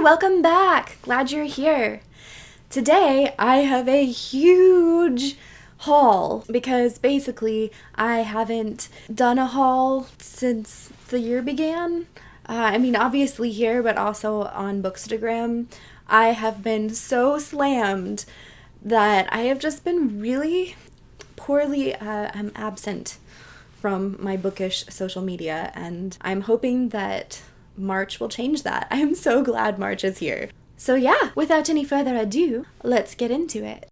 welcome back! Glad you're here. Today I have a huge haul because basically I haven't done a haul since the year began. Obviously here, but also on Bookstagram. I have been so slammed that I have just been really poorly absent from my bookish social media, and I'm hoping that March will change that. I am so glad March is here. So yeah, without any further ado, let's get into it.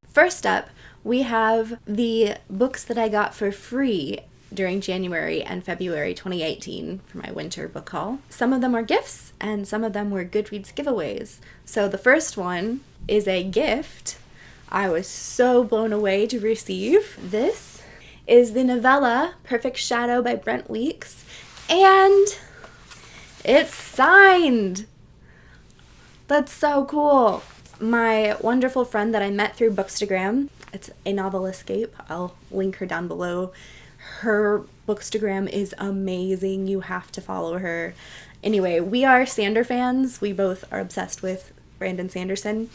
First up, we have the books that I got for free during January and February 2018 for my winter book haul. Some of them are gifts, and some of them were Goodreads giveaways. So the first one is a gift I was so blown away to receive. This is the novella Perfect Shadow by Brent Weeks, and it's signed! That's so cool! My wonderful friend that I met through Bookstagram, it's a novel escape, I'll link her down below. Her Bookstagram is amazing, you have to follow her. Anyway, we are Sander fans, we both are obsessed with Brandon Sanderson.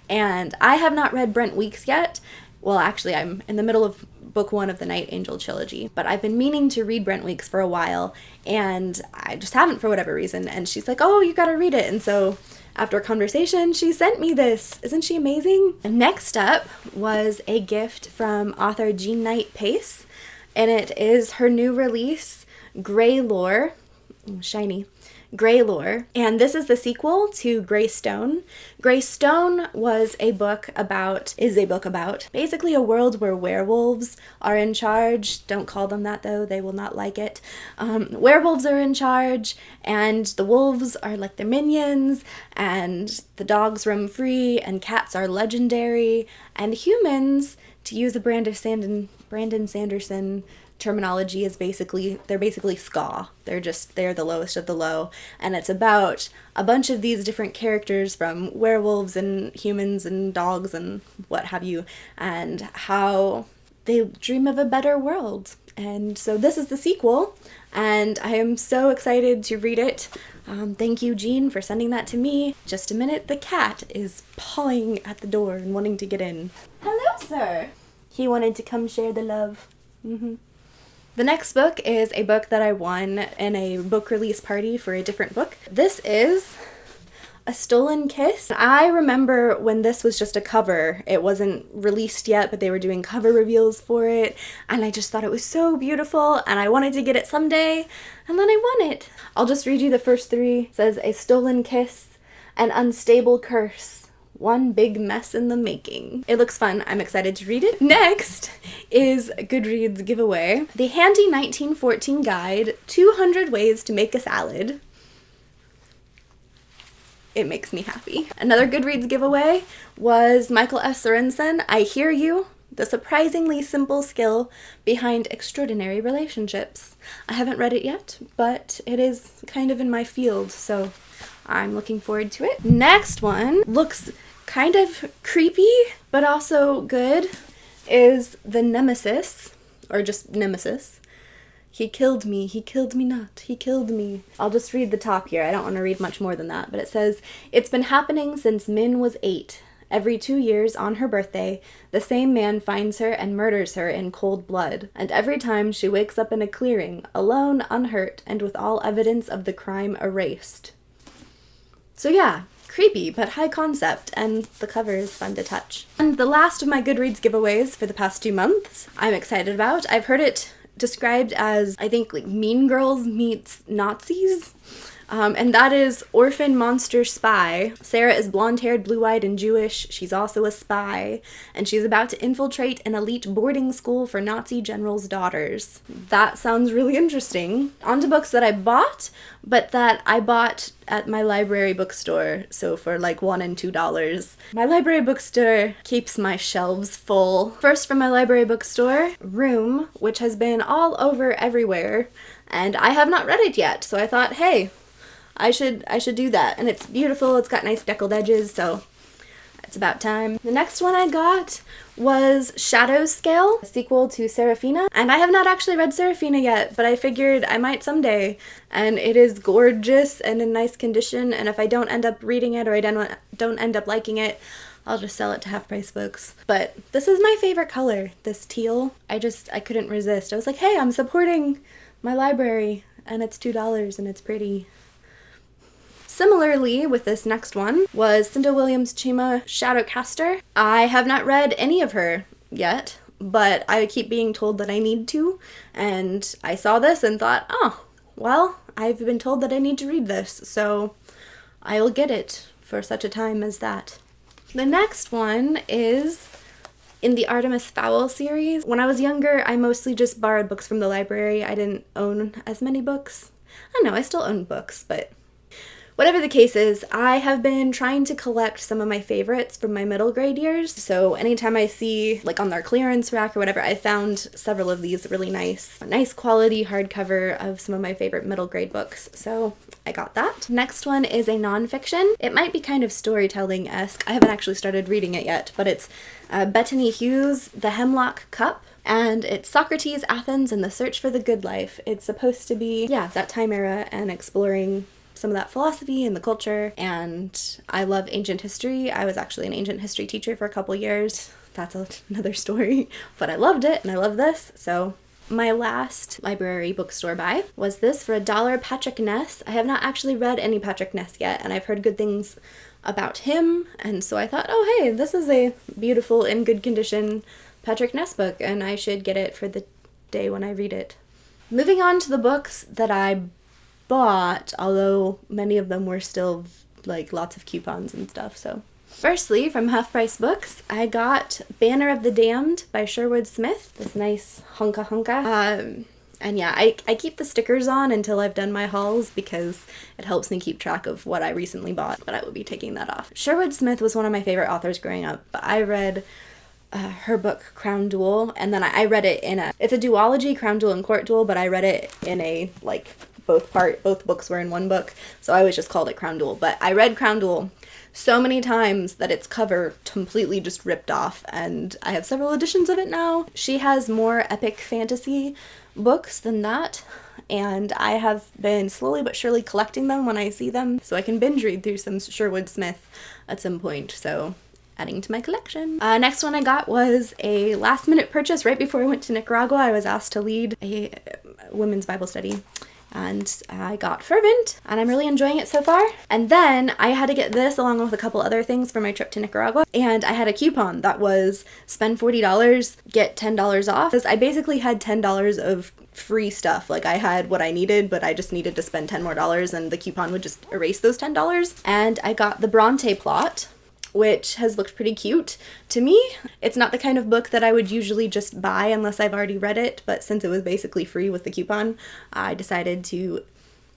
And I have not read Brent Weeks yet. Well, actually, I'm in the middle of book 1 of the Night Angel trilogy. But I've been meaning to read Brent Weeks for a while, and I just haven't for whatever reason. And she's like, oh, you gotta read it. And so after a conversation, she sent me this. Isn't she amazing? And next up was a gift from author Jean Knight Pace. And it is her new release, Grey Lore. Shiny. Grey Lore, and this is the sequel to Grey Stone. Grey Stone is a book about basically a world where werewolves are in charge. Don't call them that though, they will not like it. Werewolves are in charge, and the wolves are like the minions, and the dogs roam free, and cats are legendary, and humans, to use a Brandon Sanderson terminology, is they're basically ska. They're the lowest of the low, and it's about a bunch of these different characters from werewolves and humans and dogs and what have you, and how they dream of a better world. And so this is the sequel, and I am so excited to read it. Thank you, Jean, for sending that to me. Just a minute, the cat is pawing at the door and wanting to get in. Hello, sir! He wanted to come share the love. The next book is a book that I won in a book release party for a different book. This is A Stolen Kiss. I remember when this was just a cover. It wasn't released yet, but they were doing cover reveals for it, and I just thought it was so beautiful, and I wanted to get it someday, and then I won it. I'll just read you the first 3. It says, A Stolen Kiss, An Unstable Curse, One Big Mess in the Making. It looks fun. I'm excited to read it. Next is Goodreads giveaway. The Handy 1914 Guide, 200 Ways to Make a Salad. It makes me happy. Another Goodreads giveaway was Michael S. Sorensen, I Hear You, The Surprisingly Simple Skill Behind Extraordinary Relationships. I haven't read it yet, but it is kind of in my field, so I'm looking forward to it. Next one looks kind of creepy, but also good, is the Nemesis, or just Nemesis. He killed me not, he killed me. I'll just read the top here, I don't want to read much more than that, but it says, it's been happening since Min was 8. Every 2 years, on her birthday, the same man finds her and murders her in cold blood. And every time she wakes up in a clearing, alone, unhurt, and with all evidence of the crime erased. So yeah, creepy, but high concept, and the cover is fun to touch. And the last of my Goodreads giveaways for the past 2 months, I'm excited about. I've heard it described as, I think, like Mean Girls meets Nazis. And that is Orphan Monster Spy. Sarah is blonde-haired, blue-eyed, and Jewish. She's also a spy, and she's about to infiltrate an elite boarding school for Nazi generals' daughters. That sounds really interesting. On to books that I bought, but that I bought at my library bookstore, so for like $1 and $2. My library bookstore keeps my shelves full. First from my library bookstore, Room, which has been all over everywhere, and I have not read it yet, so I thought, hey, I should do that. And it's beautiful, it's got nice deckled edges, so it's about time. The next one I got was Shadow Scale, a sequel to Sarafina. And I have not actually read Sarafina yet, but I figured I might someday. And it is gorgeous and in nice condition, and if I don't end up reading it or I don't end up liking it, I'll just sell it to Half Price Books. But this is my favorite color, this teal. I couldn't resist. I was like, hey, I'm supporting my library, and it's $2 and it's pretty. Similarly, with this next one, was Cinda Williams-Chima Shadowcaster. I have not read any of her yet, but I keep being told that I need to, and I saw this and thought, oh, well, I've been told that I need to read this, so I'll get it for such a time as that. The next one is in the Artemis Fowl series. When I was younger, I mostly just borrowed books from the library. I didn't own as many books. I know, I still own books, but whatever the case is, I have been trying to collect some of my favorites from my middle grade years. So anytime I see, like on their clearance rack or whatever, I found several of these really nice quality hardcover of some of my favorite middle grade books. So I got that. Next one is a nonfiction. It might be kind of storytelling-esque. I haven't actually started reading it yet, but it's Bettany Hughes' The Hemlock Cup. And it's Socrates Athens and the Search for the Good Life. It's supposed to be, that time era and exploring some of that philosophy and the culture, and I love ancient history. I was actually an ancient history teacher for a couple years. That's another story, but I loved it and I love this. So my last library bookstore buy was this for $1, Patrick Ness. I have not actually read any Patrick Ness yet, and I've heard good things about him, and so I thought, oh hey, this is a beautiful, in good condition Patrick Ness book, and I should get it for the day when I read it. Moving on to the books that I bought, although many of them were still like lots of coupons and stuff. So firstly, from Half Price Books, I got Banner of the Damned by Sherwood Smith, this nice hunka. And yeah, I keep the stickers on until I've done my hauls because it helps me keep track of what I recently bought, but I will be taking that off. Sherwood Smith was one of my favorite authors growing up, but I read her book Crown Duel, and then I read it it's a duology, Crown Duel and Court Duel, but I read it in a both books were in one book, so I always just called it Crown Duel. But I read Crown Duel so many times that its cover completely just ripped off, and I have several editions of it now. She has more epic fantasy books than that, and I have been slowly but surely collecting them when I see them, so I can binge read through some Sherwood Smith at some point, so adding to my collection. Next one I got was a last minute purchase right before I went to Nicaragua. I was asked to lead a women's Bible study, and I got Fervent, and I'm really enjoying it so far. And then I had to get this along with a couple other things for my trip to Nicaragua, and I had a coupon that was spend $40, get $10 off, because I basically had $10 of free stuff. Like, I had what I needed, but I just needed to spend $10 more, and the coupon would just erase those $10. And I got the Bronte Plot, which has looked pretty cute to me. It's not the kind of book that I would usually just buy unless I've already read it, but since it was basically free with the coupon, I decided to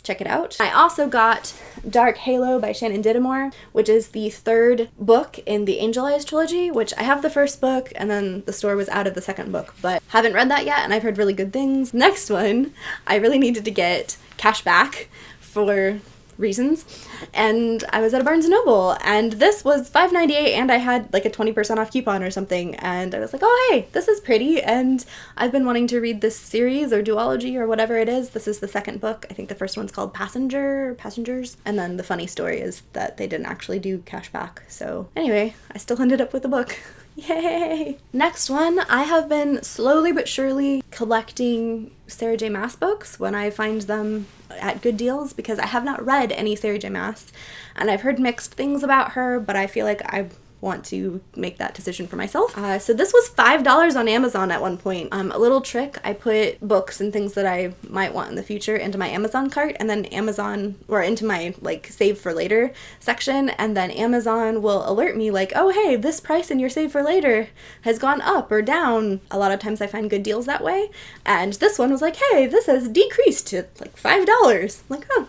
check it out. I also got Dark Halo by Shannon Dittamore, which is the third book in the Angel Eyes trilogy, which I have the first book, and then the store was out of the second book, but haven't read that yet, and I've heard really good things. Next one, I really needed to get cash back for reasons, and I was at a Barnes & Noble, and this was $5.98, and I had like a 20% off coupon or something, and I was like, oh hey, this is pretty, and I've been wanting to read this series or duology or whatever it is. This is the second book. I think the first one's called Passengers, and then the funny story is that they didn't actually do cash back, so anyway, I still ended up with the book. Yay! Next one, I have been slowly but surely collecting Sarah J Maas books when I find them at good deals, because I have not read any Sarah J Maas, and I've heard mixed things about her, but I feel like I want to make that decision for myself. So this was $5 on Amazon at one point. A little trick, I put books and things that I might want in the future into my Amazon cart, and then into my like save for later section, and then Amazon will alert me like, oh hey, this price in your save for later has gone up or down. A lot of times I find good deals that way, and this one was like, hey, this has decreased to like $5. Like, oh,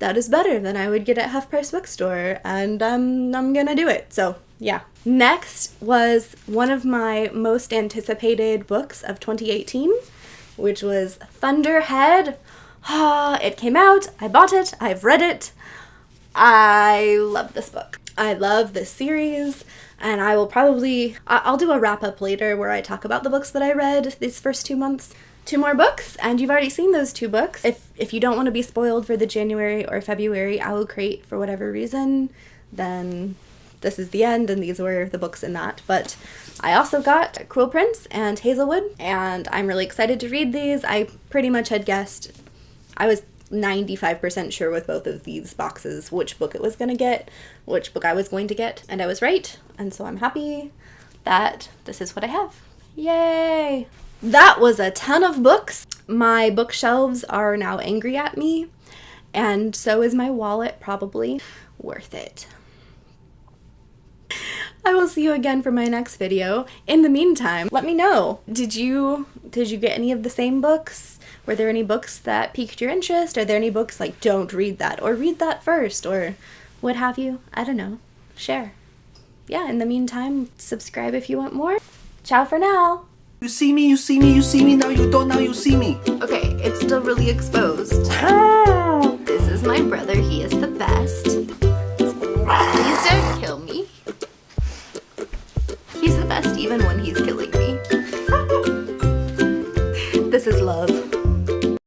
that is better than I would get at Half Price Bookstore, and I'm gonna do it, so yeah. Next was one of my most anticipated books of 2018, which was Thunderhead. It came out, I bought it, I've read it, I love this book. I love this series, and I will probably, I'll do a wrap up later where I talk about the books that I read these first 2 months. 2 more books, and you've already seen those 2 books. If you don't want to be spoiled for the January or February Owl Crate for whatever reason, then this is the end, and these were the books in that. But I also got Cruel Prince and Hazelwood, and I'm really excited to read these. I pretty much had guessed, I was 95% sure with both of these boxes which book it was going to get, which book I was going to get, and I was right, and so I'm happy that this is what I have. Yay! That was a ton of books. My bookshelves are now angry at me, and so is my wallet, probably. Worth it. I will see you again for my next video. In the meantime, let me know. Did you get any of the same books? Were there any books that piqued your interest? Are there any books like, don't read that, or read that first, or what have you? I don't know. Share. Yeah, in the meantime, subscribe if you want more. Ciao for now. You see me, you see me, you see me, now you don't, now you see me. Okay, it's still really exposed.